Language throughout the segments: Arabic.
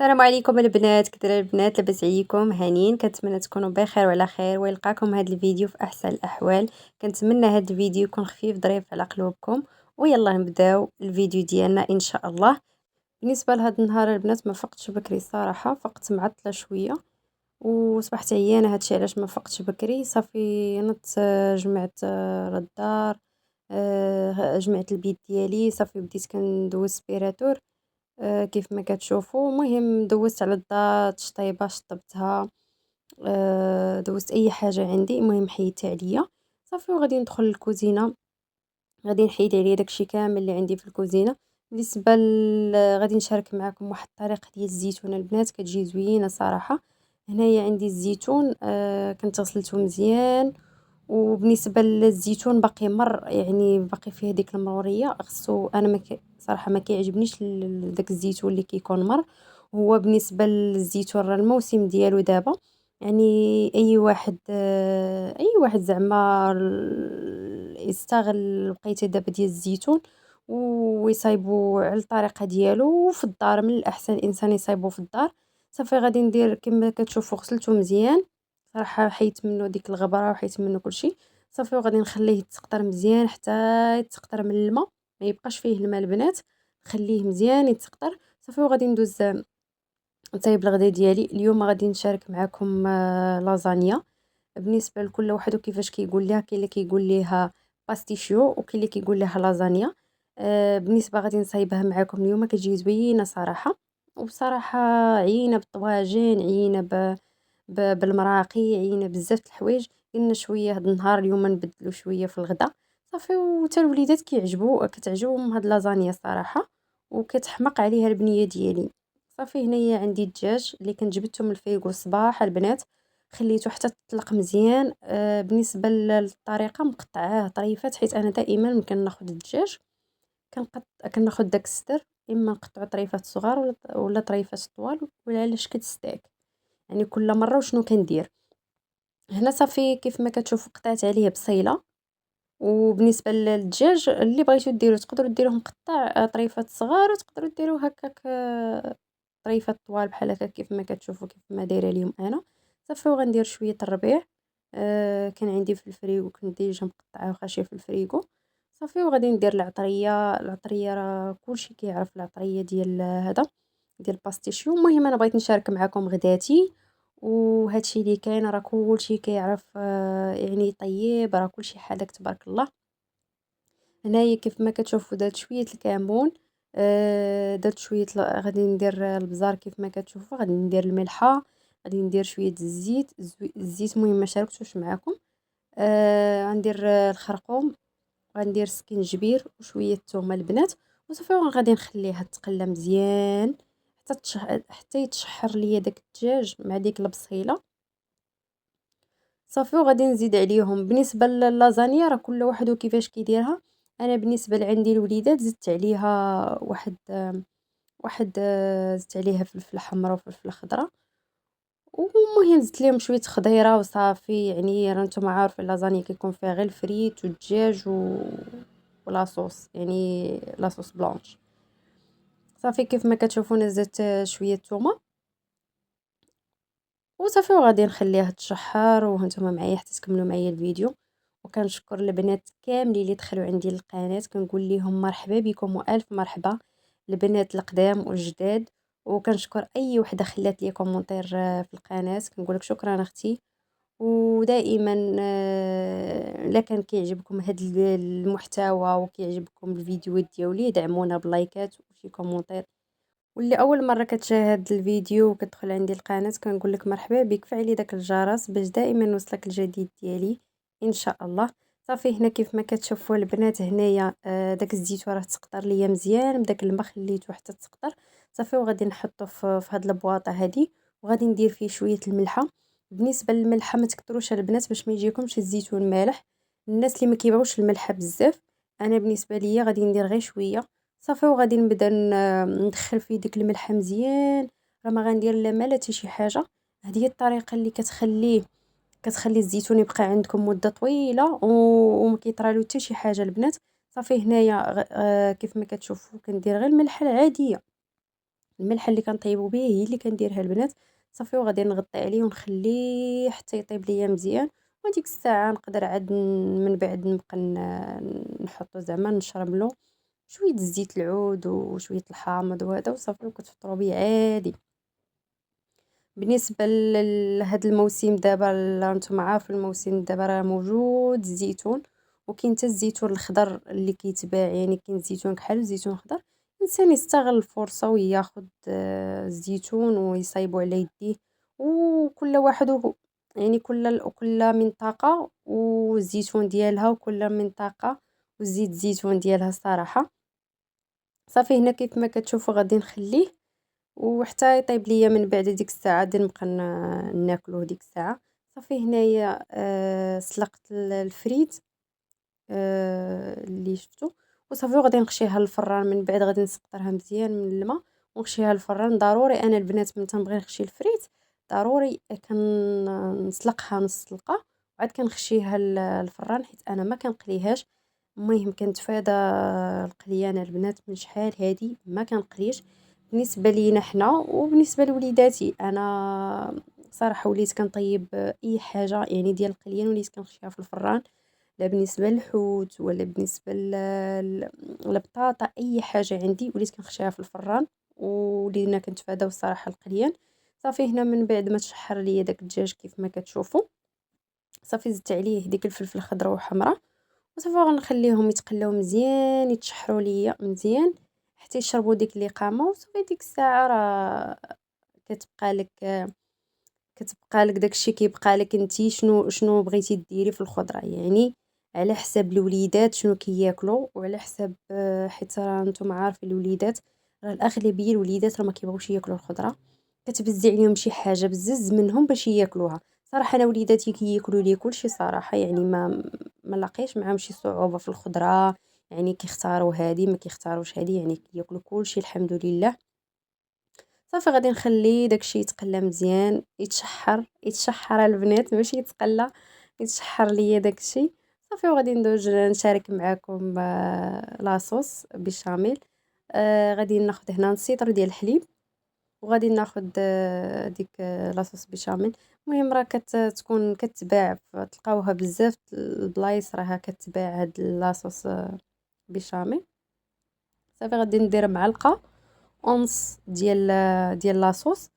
السلام عليكم البنات، كدايرين البنات؟ لاباس عليكم؟ هانيين؟ كنتمنى تكونوا بخير وعلى خير ويلقاكم هذا الفيديو في احسن الاحوال. كنتمنى هذا الفيديو يكون خفيف ظريف على قلوبكم، ويلا نبداو الفيديو ديالنا ان شاء الله. بالنسبه لهذا النهار البنات ما فقتش بكري الصراحه، فقت معطله شويه وصبحت عيانه. هادشي علاش ما فقتش بكري. صافي نضت، جمعت للدار، جمعت البيت ديالي، صافي بديت كندوز سبيراتور. كيف ما كتشوفوا. المهم دوزت على الدار الشطيبه، شطبتها، دوزت اي حاجه عندي، المهم حيدتها عليا. صافي وغادي ندخل للكوزينه، غادي نحيد عليا داكشي كامل اللي عندي في الكوزينه. بالنسبه غادي نشارك معكم واحد الطريقه ديال الزيتون البنات، كتجي زوينه صراحه. هنايا عندي الزيتون، كنت غسلته مزيان. وبالنسبه للزيتون باقي مر، يعني باقي فيه ديك المروريه، خصو انا صراحه ما كيعجبنيش داك الزيتون اللي كيكون مر. هو بالنسبه للزيتون راه الموسم ديالو دابا، يعني اي واحد زعما يستغل الوقيته دابا ديال الزيتون ويصايبو على الطريقه ديالو. وفي الدار من الاحسن الانسان يصايبو في الدار. صافي غادي ندير كما كتشوفوا، غسلته مزيان صراحه، حيت منه ديك الغبره وحيت منه كلشي. صافي وغادي نخليه يتسقطر مزيان حتى يتسقطر من الماء، ما يبقاش فيه الماء البنات، نخليه مزيان يتسقطر. صافي وغادي ندوز نطيب الغدا ديالي. اليوم غادي نشارك معكم لازانيا. بالنسبه لكل واحد وكيفاش كيقول ليها، كاين اللي كيقول ليها باستيشيو وكاين اللي كيقول ليها لازانيا. بالنسبه غادي نصايبها معكم اليوم، كتجي زوينه صراحه. وبصراحه عيينا بالطواجن، عيينا بالمراقي، عيينا بزاف د الحوايج. قلنا شويه هاد النهار اليوم نبدلو شويه في الغدا. صافي وتا الوليدات كتعجبهم هاد لازانيا صراحه، وكتحمق عليها البنيه ديالي. صافي هنايا عندي الدجاج اللي كنت جبته من الفريغو الصباح البنات، خليته حتى تطلق مزيان. بالنسبه للطريقه مقطعاه طريفات، حيت انا دائما ملي كناخذ الدجاج كناخذ داك الصدر، اما نقطعو طريفات صغار ولا طريفات طوال، ولا على شكل ستيك. يعني كل مره وشنو كندير هنا. صافي كيف ما كتشوفوا قطعت عليه بصيله. وبالنسبه للدجاج اللي بغيتو ديروا تقدروا ديروه مقطع، طريفات صغار، وتقدروا ديروه هكاك طريفات طوال بحال هكا كيف ما كتشوفوا، كيف ما دايره اليوم انا. صافي وغندير شويه الربيع، كان عندي في الفريغو، كنت ديجا مقطعاه وخاشيه في الفريغو. صافي وغادي ندير العطريه راه كلشي كيعرف العطريه ديال هذا، ديال الباستيشيو. المهم انا بغيت نشارك معكم غداتي، وهادشي اللي كاين راه كلشي كيعرف، يعني طيب، راه كلشي حالك تبارك الله. هنايا كيف ما كتشوفوا درت شويه الكمون، درت شويه غادي ندير البزار كيف ما كتشوفوا، غادي ندير الملحه، غادي ندير شويه الزيت، الزيت المهم ما شاركتوش معكم. غندير الخرقوم، غندير سكينجبير وشويه الثومه البنات. وصافي غادي نخليها تقلى مزيان حتى يتشحر ليا داك الدجاج مع ديك البصيله. صافي وغادي نزيد عليهم. بالنسبه للازانيا راه كل واحد وكيفاش كيديرها. انا بالنسبه لعندي الوليدات زدت عليها واحد زدت عليها فلفله حمراء وفلفله خضراء، ومهم زدت لهم شويه خضيره وصافي. يعني راه نتوما عارفين اللازانيا كيكون فيها غير الفريت والدجاج ولاصوص، يعني لاصوص بلانش. صافي كيف ما كتشوفونا زدت شويه ثومه، وصافي وغادي نخليها تشحر وهانتوما معايا حتى تكملوا معايا الفيديو. وكنشكر البنات كاملين اللي دخلوا عندي للقناه، كنقول لهم مرحبا بكم والف مرحبا، البنات القدام والجداد. وكنشكر اي وحده خلات لي كومونتير في القناه، كنقول لك شكرا اختي. ودائما الا كان كيعجبكم هذا المحتوى وكيعجبكم الفيديوهات ديالي، دعمونا بلايكات وشي كومونتير. واللي اول مره كتشاهد الفيديو وكتدخل عندي القناه، كنقول لك مرحبا بك، فعلي داك الجرس باش دائما يوصلك الجديد ديالي ان شاء الله. صافي هنا كيف ما كتشوفوا البنات، هنايا داك الزيت راه تسقطر ليا مزيان بداك الماء، خليته حتى تسقطر. صافي وغادي نحطه في هاد البواطه هادي، وغادي ندير فيه شويه الملحه. بالنسبه للملحه ما تكثروش البنات باش ما يجيكمش الزيتون مالح. الناس اللي ما كيبغوش الملحه بزاف، انا بالنسبه ليا غادي ندير غير شويه. صافي وغادي نبدا ندخل فيه ديك الملحه مزيان، راه ما غندير لا ما لا حتى شي حاجه. هذه هي الطريقه اللي كتخلي الزيتون يبقى عندكم مده طويله وما كيطرالو حتى شي حاجه البنات. صافي هنايا كيف ما كتشوفوا كندير غير الملحه العاديه، الملحه اللي كنطيبو بيه هي اللي كنديرها البنات. صافي وغادي نغطي عليه ونخليه حتى يطيب ليا مزيان. وديك الساعه نقدر عاد من بعد نبقى نحطو زعما نشرب شويه زيت العود وشويه الحامض وهذا وصافي وكتفطروا بيه عادي. بالنسبه لهاد الموسم دابا نتوما عارفين الموسم دابا راه موجود الزيتون، وكاين حتى الزيتون الخضر اللي كيتباع، يعني كاين الزيتون كحل والزيتون الخضر. الانسان يستغل الفرصه وياخد الزيتون ويصايبو على يديه. وكل واحد يعني كل منطقه والزيتون ديالها، وكل منطقه وزيت الزيتون ديالها الصراحه. صافي هنا كيف ما كتشوفوا غادي نخليه وحتى يطيب ليا. من بعد ديك الساعه غادي نبقى ناكلوه ديك الساعه. صافي هنايا سلقت الفريت اللي شفتو، وصافي وغادي نخشيها للفران. من بعد غادي نسقطرها مزيان من الماء ونخشيها للفران. ضروري انا البنات ملي تنبغي نخشي الفريت ضروري كنسلقها نص سلقه وعاد كنخشيها للفران، حيت انا ما كنقليهاش. المهم كنتفادى القليان البنات من شحال هادي ما كنقليش. بالنسبه لينا حنا وبالنسبه لوليداتي انا صراحه وليت كنطيب اي حاجه يعني ديال القليان وليت كنخشيها في الفران. لا بالنسبه للحوت ولا بالنسبه للبطاطا، اي حاجه عندي وليت كنخشيها في الفران ولينا كنتفاداو الصراحه القليان. صافي هنا من بعد ما تشحر ليا داك الدجاج كيف ما كتشوفوا، صافي زدت عليه ديك الفلفل الخضراء وحمراء وصافي غنخليهم يتقلاو مزيان يتشحروا ليا مزيان حتى يشربوا ديك الاقامه. وصافي ديك الساعه راه كتبقى لك كتبقى لك داكشي كيبقى لك انتي شنو بغيتي ديري في الخضره، يعني على حساب الوليدات شنو كياكلوا وعلى حساب حيت راه نتوما عارفين الوليدات راه الاغلبيه الوليدات راه ما كيبغيوش ياكلوا الخضره. كتبزي عليهم شي حاجه بزز منهم باش ياكلوها. صراحه انا وليداتي كياكلوا لي كلشي صراحه، يعني ما لاقيش معاهم شي صعوبه في الخضره. يعني كيختاروا هادي ما كيختاروش هادي، يعني كياكلوا كلشي الحمد لله. صافي غادي نخلي داكشي يتقلى مزيان يتشحر البنات ماشي يتقلى، يتشحر ليا داكشي. صافي وغادي ندوز نشارك معاكم لاصوص بيشاميل. غادي ناخذ هنا نص لتر ديال الحليب وغادي ناخذ ديك لاصوص بيشاميل. المهم راه كتكون كتباع تلقاوها بزاف البلايص راها كتباع هاد لاصوص بيشاميل. صافي غادي ندير معلقه ونص ديال لاصوص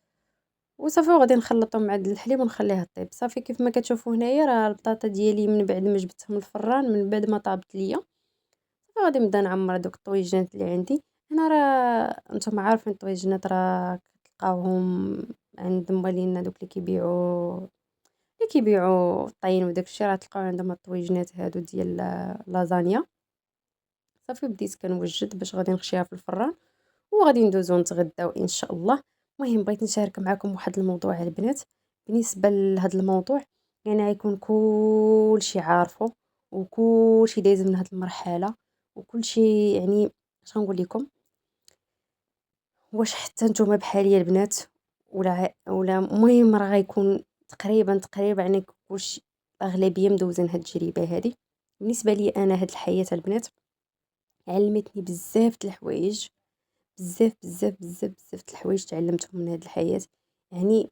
وصافي وغادي نخلطهم مع الحليب ونخليها طيب. صافي كيف ما كتشوفوا هنايا راه البطاطا ديالي من بعد ما جبتها من الفران من بعد ما طابت ليا صافي غادي نبدا نعمر دوك الطويجنات اللي عندي هنا. راه نتوما عارفين الطويجنات راه كتلقاوهم عند مالينا دوك اللي كيبيعوا الطين وداك الشيء، راه تلقاو عندهم الطويجنات هادو ديال لازانيا. صافي بديت كنوجد باش غادي نخشيها في الفران وغادي ندوزو نتغداو ان شاء الله. المهم بغيت نشارك معكم واحد الموضوع البنات. بالنسبه لهذا الموضوع يعني غيكون كلشي عارفه وكلشي دايز من هذه المرحله وكلشي يعني اش غنقول لكم. واش حتى نتوما بحاليا البنات ولا المهم راه غيكون تقريبا يعني كلشي الاغلبيه مدوزين هاد التجربه هذه. بالنسبه لي انا هاد الحياه البنات علمتني بزاف د الحوايج، بزاف بزاف بزاف بزاف د الحوايج تعلمتهم من هاد الحياة. يعني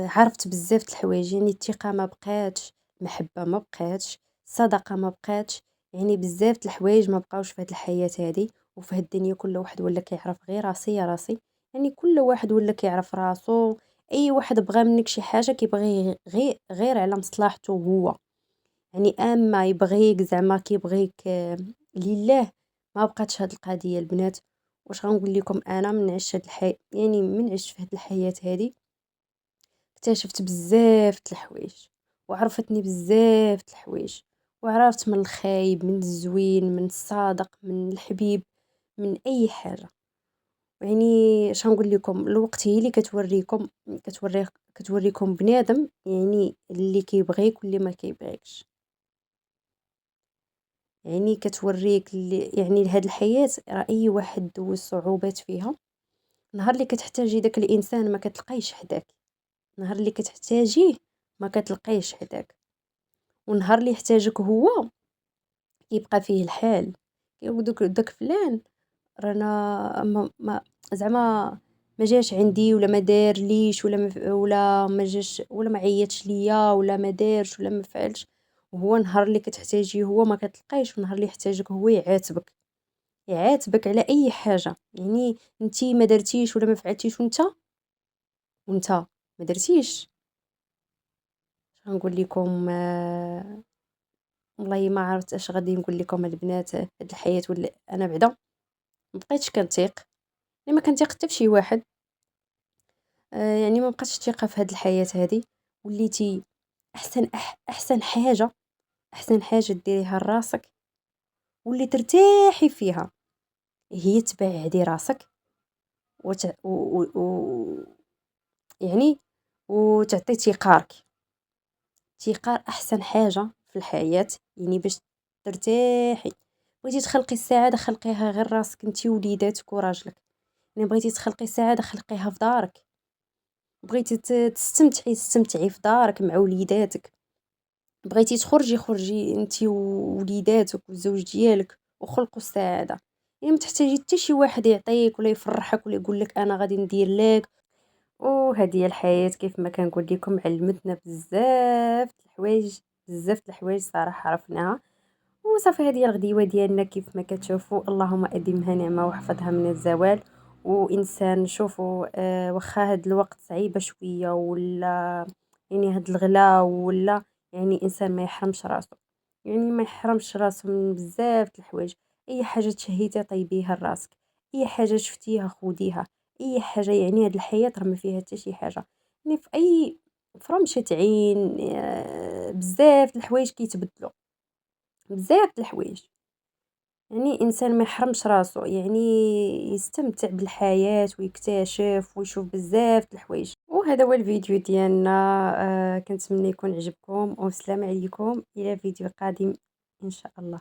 عرفت بزاف د الحوايج، يعني الثقة ما بقاتش، المحبة ما بقاتش، الصداقة ما بقاتش. يعني بزاف د الحوايج ما بقاوش في هاد الحياة هادي وفي هاد الدنيا. كل واحد ولا كيعرف غير راسي يا راسي، يعني كل واحد ولا كيعرف راسو. اي واحد بغى منك شي حاجة كيبغي غير على مصلحته هو، يعني اما يبغيك زعما كيبغيك لله. ما بقاتش هاد القضيه البنات. واش غنقول لكم انا من عشت هاد يعني من عشت في هاد الحياه هادي اكتشفت بزاف د الحوايج وعرفتني بزاف د الحوايج وعرفت من الخايب من الزوين من الصادق من الحبيب من اي حاجه. يعني اش غنقول لكم الوقت هي اللي كتوريكم بنادم يعني اللي كيبغيك واللي ما كيبغيكش. يعني كتوريك يعني لهاد الحياة راه اي واحد دوز صعوبات فيها. نهار اللي كتحتاجي داك الانسان ما كتلقايش حداك، نهار اللي كتحتاجيه ما كتلقايش حداك، ونهار اللي يحتاجك هو كيبقى فيه الحال. كيقول داك فلان رانا ما زعما ما جاش عندي ولا ما دارليش ولا ولا ما جاش ولا ما عيطش ليا ولا ما دارش ولا ما فعلش، وهو نهار اللي كتحتاجيه هو ما كتلقايش، ونهار اللي يحتاجك هو يعاتبك، يعاتبك على اي حاجه. يعني انتي ما درتيش ولا ما فعلتيش، وانت ما درتيش. غنقول لكم والله ما عرفت اش غادي نقول لكم البنات. هاد الحياه ولا انا بعدا ما بقيتش كنثيق، يعني ما كنثيق حتى فشي واحد. يعني ما بقاتش الثقه في هاد الحياه هادي. وليتي احسن حاجه، احسن حاجه ديريها لراسك واللي ترتاحي فيها هي تبعدي راسك وت... و... و... و... يعني وتعطي ثقارك. ثقار احسن حاجه في الحياه، يعني باش ترتاحي. بغيتي تخلقي السعاده خلقيها غير راسك انتي ووليداتك وراجلك. يعني بغيتي تخلقي السعاده خلقيها في دارك. بغيتي استمتعي في دارك مع وليداتك. بغيتي تخرجي خرجي انتي ووليداتك والزوج ديالك وخلقوا السعاده. يعني ما تحتاجي حتى شي واحد يعطيك ولا يفرحك ولا يقول لك انا غادي ندير لك. وهذه هي الحياه كيف ما كنقول لكم، علمتنا بزاف د الحوايج، بزاف د الحوايج صراحه عرفناها. وصافي هذه هي الغديوه ديالنا كيف ما كتشوفوا. اللهم ادمها نعمه واحفظها من الزوال. وانسان شوفوا واخا هاد الوقت صعيبه شويه ولا يعني هاد الغلا ولا، يعني انسان ما يحرمش راسو، يعني ما يحرمش راسو من بزاف د الحوايج. اي حاجه تشهيتيها طيبيها لراسك، اي حاجه شفتيها خوديها، اي حاجه. يعني هاد الحياه راه ما فيها حتى شي حاجه، يعني في اي فرمشة عين بزاف د الحوايج كيتبدلوا، بزاف د الحوايج. يعني انسان ما يحرمش راسو، يعني يستمتع بالحياة ويكتشف ويشوف بزاف د الحوايج. وهذا هو الفيديو ديالنا. كنتمنى يكون عجبكم، والسلام عليكم الى فيديو قادم ان شاء الله.